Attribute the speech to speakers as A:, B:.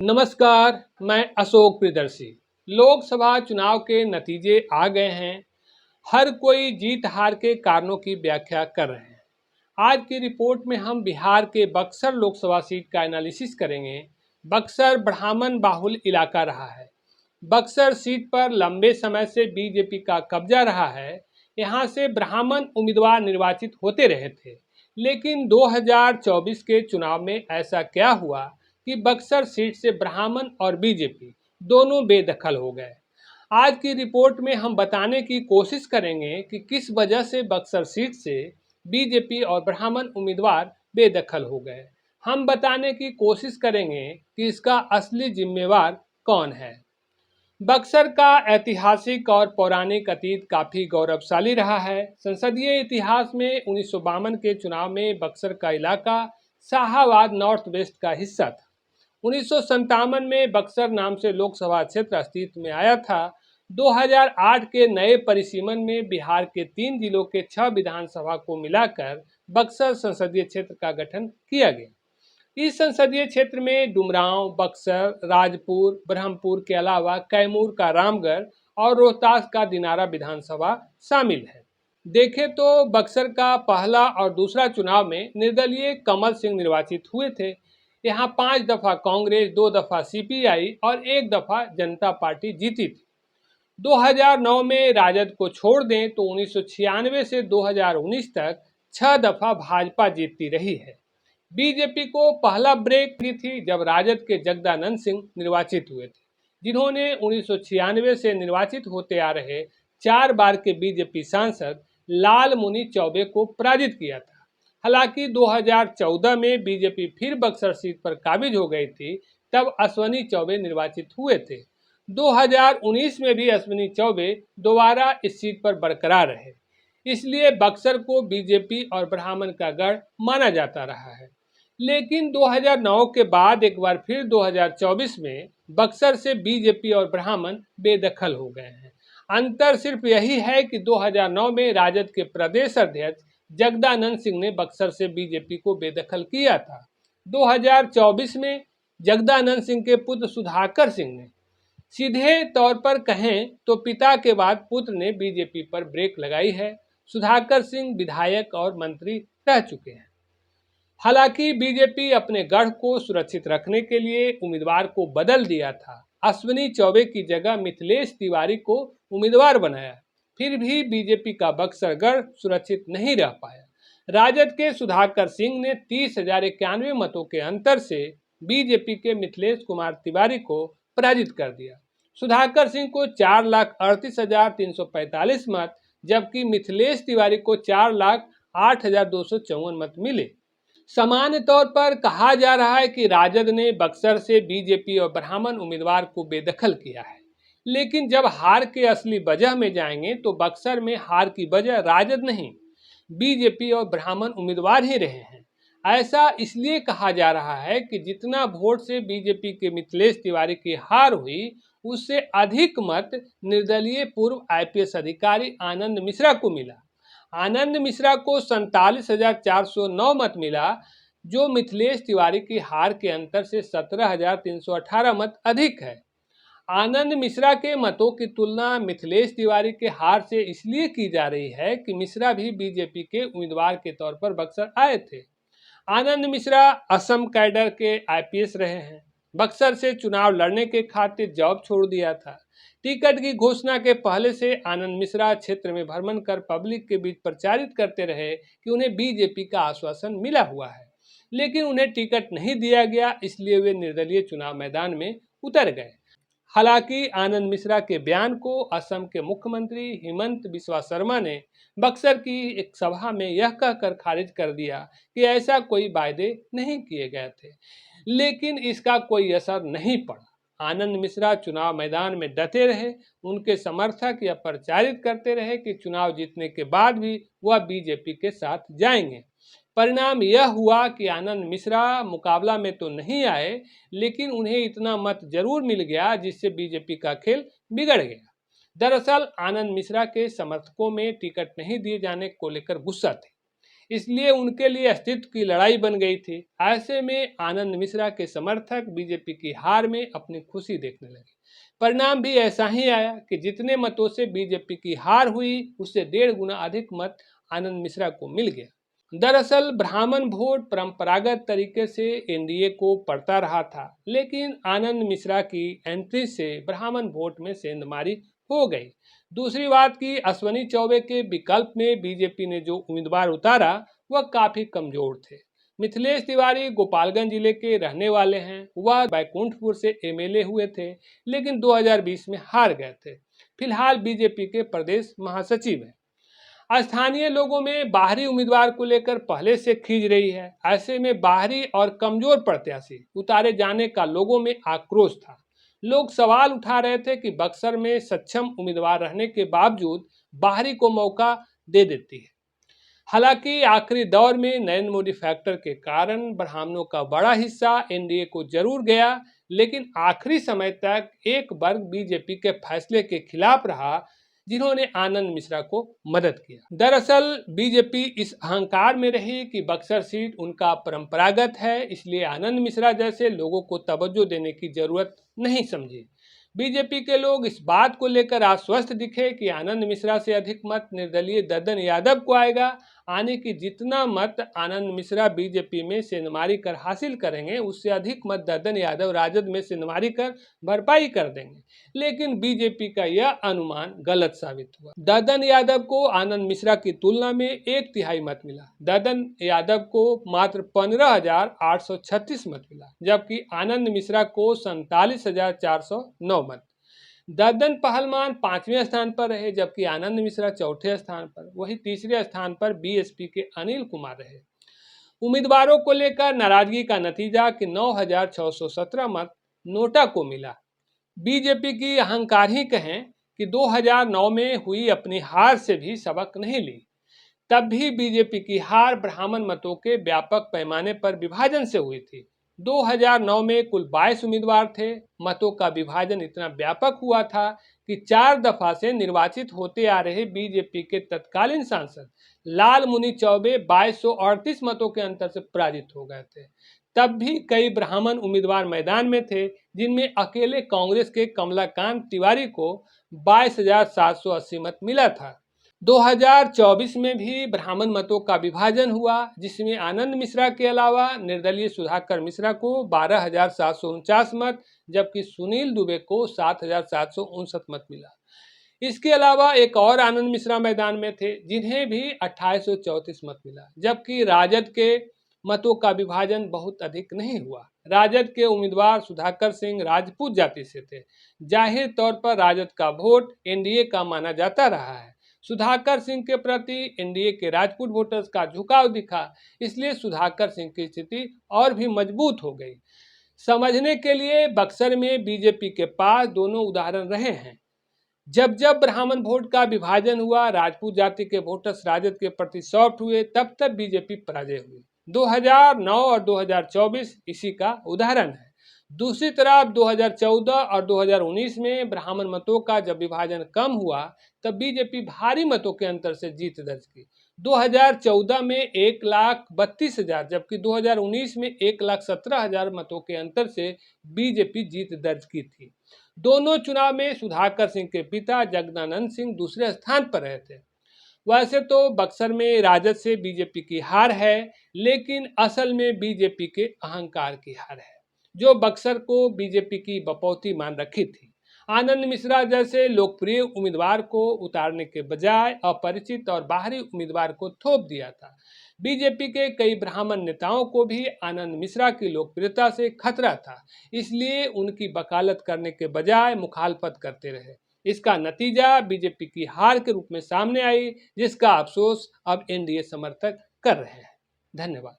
A: नमस्कार, मैं अशोक प्रियदर्शी। लोकसभा चुनाव के नतीजे आ गए हैं। हर कोई जीत हार के कारणों की व्याख्या कर रहे हैं। आज की रिपोर्ट में हम बिहार के बक्सर लोकसभा सीट का एनालिसिस करेंगे। बक्सर ब्राह्मण बाहुल इलाका रहा है। बक्सर सीट पर लंबे समय से बीजेपी का कब्जा रहा है। यहाँ से ब्राह्मण उम्मीदवार निर्वाचित होते रहे थे, लेकिन 2024 के चुनाव में ऐसा क्या हुआ कि बक्सर सीट से ब्राह्मण और बीजेपी दोनों बेदखल हो गए। आज की रिपोर्ट में हम बताने की कोशिश करेंगे कि किस वजह से बक्सर सीट से बीजेपी और ब्राह्मण उम्मीदवार बेदखल हो गए। हम बताने की कोशिश करेंगे कि इसका असली जिम्मेवार कौन है। बक्सर का ऐतिहासिक और पौराणिक अतीत काफ़ी गौरवशाली रहा है। संसदीय इतिहास में 1952 के चुनाव में बक्सर का इलाका शाहाबाद नॉर्थ वेस्ट का हिस्सा था। 1957 में बक्सर नाम से लोकसभा क्षेत्र अस्तित्व में आया था। 2008 के नए परिसीमन में बिहार के 3 जिलों के 6 विधानसभा को मिलाकर बक्सर संसदीय क्षेत्र का गठन किया गया। इस संसदीय क्षेत्र में डुमरांव, बक्सर, राजपुर, ब्रह्मपुर के अलावा कैमूर का रामगढ़ और रोहतास का दिनारा विधानसभा शामिल है। देखें तो बक्सर का पहला और दूसरा चुनाव में निर्दलीय कमल सिंह निर्वाचित हुए थे। यहाँ 5 दफा कांग्रेस, 2 दफा सीपीआई और 1 दफा जनता पार्टी जीती थी। 2009 में राजद को छोड़ दें तो 1996 से 2019 तक 6 दफा भाजपा जीतती रही है। बीजेपी को पहला ब्रेक दी थी जब राजद के जगदानंद सिंह निर्वाचित हुए थे, जिन्होंने 1996 से निर्वाचित होते आ रहे 4 बार के बीजेपी सांसद लाल मुनि चौबे को पराजित किया था। हालांकि 2014 में बीजेपी फिर बक्सर सीट पर काबिज हो गई थी, तब अश्वनी चौबे निर्वाचित हुए थे। 2019 में भी अश्वनी चौबे दोबारा इस सीट पर बरकरार रहे, इसलिए बक्सर को बीजेपी और ब्राह्मण का गढ़ माना जाता रहा है। लेकिन 2009 के बाद एक बार फिर 2024 में बक्सर से बीजेपी और ब्राह्मण बेदखल हो गए हैं। अंतर सिर्फ यही है कि 2009 में राजद के प्रदेश अध्यक्ष जगदानंद सिंह ने बक्सर से बीजेपी को बेदखल किया था। 2024 में जगदानंद सिंह के पुत्र सुधाकर सिंह ने, सीधे तौर पर कहें तो पिता के बाद पुत्र ने बीजेपी पर ब्रेक लगाई है। सुधाकर सिंह विधायक और मंत्री रह चुके हैं। हालांकि बीजेपी अपने गढ़ को सुरक्षित रखने के लिए उम्मीदवार को बदल दिया था। अश्वनी चौबे की जगह मिथिलेश तिवारी को उम्मीदवार बनाया, फिर भी बीजेपी का बक्सर गढ़ सुरक्षित नहीं रह पाया। राजद के सुधाकर सिंह ने 30,091 मतों के अंतर से बीजेपी के मिथिलेश कुमार तिवारी को पराजित कर दिया। सुधाकर सिंह को 4,38,345 मत, जबकि मिथिलेश तिवारी को 4,08,254 मत मिले। सामान्य तौर पर कहा जा रहा है कि राजद ने बक्सर से बीजेपी और ब्राह्मण उम्मीदवार को बेदखल किया है, लेकिन जब हार के असली वजह में जाएंगे तो बक्सर में हार की वजह राजद नहीं, बीजेपी और ब्राह्मण उम्मीदवार ही रहे हैं। ऐसा इसलिए कहा जा रहा है कि जितना वोट से बीजेपी के मिथिलेश तिवारी की हार हुई, उससे अधिक मत निर्दलीय पूर्व आईपीएस अधिकारी आनंद मिश्रा को मिला। आनंद मिश्रा को 47,409 मत मिला, जो मिथिलेश तिवारी की हार के अंतर से 17,318 मत अधिक है। आनंद मिश्रा के मतों की तुलना मिथिलेश तिवारी के हार से इसलिए की जा रही है कि मिश्रा भी बीजेपी के उम्मीदवार के तौर पर बक्सर आए थे। आनंद मिश्रा असम कैडर के आईपीएस रहे हैं। बक्सर से चुनाव लड़ने के खातिर जॉब छोड़ दिया था। टिकट की घोषणा के पहले से आनंद मिश्रा क्षेत्र में भ्रमण कर पब्लिक के बीच प्रचारित करते रहे कि उन्हें बीजेपी का आश्वासन मिला हुआ है, लेकिन उन्हें टिकट नहीं दिया गया, इसलिए वे निर्दलीय चुनाव मैदान में उतर गए। हालांकि आनंद मिश्रा के बयान को असम के मुख्यमंत्री हिमंत बिस्वा शर्मा ने बक्सर की एक सभा में यह कहकर खारिज कर दिया कि ऐसा कोई वायदे नहीं किए गए थे, लेकिन इसका कोई असर नहीं पड़ा। आनंद मिश्रा चुनाव मैदान में डटे रहे। उनके समर्थक यह प्रचारित करते रहे कि चुनाव जीतने के बाद भी वह बीजेपी के साथ जाएंगे। परिणाम यह हुआ कि आनंद मिश्रा मुकाबला में तो नहीं आए, लेकिन उन्हें इतना मत जरूर मिल गया जिससे बीजेपी का खेल बिगड़ गया। दरअसल आनंद मिश्रा के समर्थकों में टिकट नहीं दिए जाने को लेकर गुस्सा थे, इसलिए उनके लिए अस्तित्व की लड़ाई बन गई थी। ऐसे में आनंद मिश्रा के समर्थक बीजेपी की हार में अपनी खुशी देखने लगे। परिणाम भी ऐसा ही आया कि जितने मतों से बीजेपी की हार हुई, उससे 1.5 गुना अधिक मत आनंद मिश्रा को मिल गया। दरअसल ब्राह्मण वोट परंपरागत तरीके से एनडीए को पड़ता रहा था, लेकिन आनंद मिश्रा की एंट्री से ब्राह्मण वोट में सेंधमारी हो गई। दूसरी बात कि अश्विनी चौबे के विकल्प में बीजेपी ने जो उम्मीदवार उतारा वह काफी कमजोर थे। मिथिलेश तिवारी गोपालगंज जिले के रहने वाले हैं। वह बैकुंठपुर से एमएलए हुए थे, लेकिन 2020 में हार गए थे। फिलहाल बीजेपी के प्रदेश महासचिव हैं। स्थानीय लोगों में बाहरी उम्मीदवार को लेकर पहले से खींच रही है। ऐसे में बाहरी और कमजोर प्रत्याशी उतारे जाने का लोगों में आक्रोश था। लोग सवाल उठा रहे थे कि बक्सर में सक्षम उम्मीदवार रहने के बावजूद बाहरी को मौका दे देती है। हालांकि आखिरी दौर में नरेंद्र मोदी फैक्टर के कारण ब्राह्मणों का बड़ा हिस्सा एनडीए को जरूर गया, लेकिन आखिरी समय तक एक वर्ग बीजेपी के फैसले के खिलाफ रहा, जिन्होंने आनंद मिश्रा को मदद किया। दरअसल बीजेपी इस अहंकार में रही कि बक्सर सीट उनका परंपरागत है, इसलिए आनंद मिश्रा जैसे लोगों को तवज्जो देने की जरूरत नहीं समझी। बीजेपी के लोग इस बात को लेकर आश्वस्त दिखे कि आनंद मिश्रा से अधिक मत निर्दलीय ददन यादव को आएगा। आने की जितना मत आनंद मिश्रा बीजेपी में सेंधमारी कर हासिल करेंगे, उससे अधिक मत ददन यादव राजद में सेंधमारी कर भरपाई कर देंगे। लेकिन बीजेपी का यह अनुमान गलत साबित हुआ। ददन यादव को आनंद मिश्रा की तुलना में 1/3 मत मिला। ददन यादव को मात्र 15,836 मत मिला, जबकि आनंद मिश्रा को 47,409 मत। ददन पहलमान 5वें स्थान पर रहे, जबकि आनंद मिश्रा चौथे स्थान पर। वहीं तीसरे स्थान पर बीएसपी के अनिल कुमार रहे। उम्मीदवारों को लेकर नाराजगी का नतीजा कि 9,617 मत नोटा को मिला। बीजेपी की अहंकार ही कहें कि 2009 में हुई अपनी हार से भी सबक नहीं ली। तब भी बीजेपी की हार ब्राह्मण मतों के व्यापक पैमाने पर विभाजन से हुई थी। 2009 में कुल 22 उम्मीदवार थे। मतों का विभाजन इतना व्यापक हुआ था कि 4 दफा से निर्वाचित होते आ रहे बीजेपी के तत्कालीन सांसद लाल मुनि चौबे 2238 मतों के अंतर से पराजित हो गए थे। तब भी कई ब्राह्मण उम्मीदवार मैदान में थे, जिनमें अकेले कांग्रेस के कमलाकांत तिवारी को 22,780 मत मिला था। 2024 में भी ब्राह्मण मतों का विभाजन हुआ, जिसमें आनंद मिश्रा के अलावा निर्दलीय सुधाकर मिश्रा को 12,749 मत, जबकि सुनील दुबे को 7,759 मत मिला। इसके अलावा एक और आनंद मिश्रा मैदान में थे, जिन्हें भी 2834 मत मिला, जबकि राजद के मतों का विभाजन बहुत अधिक नहीं हुआ। राजद के उम्मीदवार सुधाकर सिंह राजपूत जाति से थे। जाहिर तौर पर राजद का वोट एनडीए का माना जाता रहा है। सुधाकर सिंह के प्रति एनडीए के राजपूत वोटर्स का झुकाव दिखा, इसलिए सुधाकर सिंह की स्थिति और भी मजबूत हो गई। समझने के लिए बक्सर में बीजेपी के पास दोनों उदाहरण रहे हैं। जब जब ब्राह्मण वोट का विभाजन हुआ, राजपूत जाति के वोटर्स राजद के प्रति सॉफ्ट हुए, तब तब बीजेपी पराजय हुई। 2009 और 2024 इसी का उदाहरण है। दूसरी तरफ 2014 और 2019 में ब्राह्मण मतों का जब विभाजन कम हुआ, तब बीजेपी भारी मतों के अंतर से जीत दर्ज की। 2014 में 1,32,000, जबकि 2019 में 1,17,000 मतों के अंतर से बीजेपी जीत दर्ज की थी। दोनों चुनाव में सुधाकर सिंह के पिता जगदानंद सिंह दूसरे स्थान पर रहे थे। वैसे तो बक्सर में राजद से बीजेपी की हार है, लेकिन असल में बीजेपी के अहंकार की हार है, जो बक्सर को बीजेपी की बपौती मान रखी थी। आनंद मिश्रा जैसे लोकप्रिय उम्मीदवार को उतारने के बजाय अपरिचित और बाहरी उम्मीदवार को थोप दिया था। बीजेपी के कई ब्राह्मण नेताओं को भी आनंद मिश्रा की लोकप्रियता से खतरा था, इसलिए उनकी वकालत करने के बजाय मुखालफत करते रहे। इसका नतीजा बीजेपी की हार के रूप में सामने आई, जिसका अफसोस अब एनडीए समर्थक कर रहे हैं। धन्यवाद।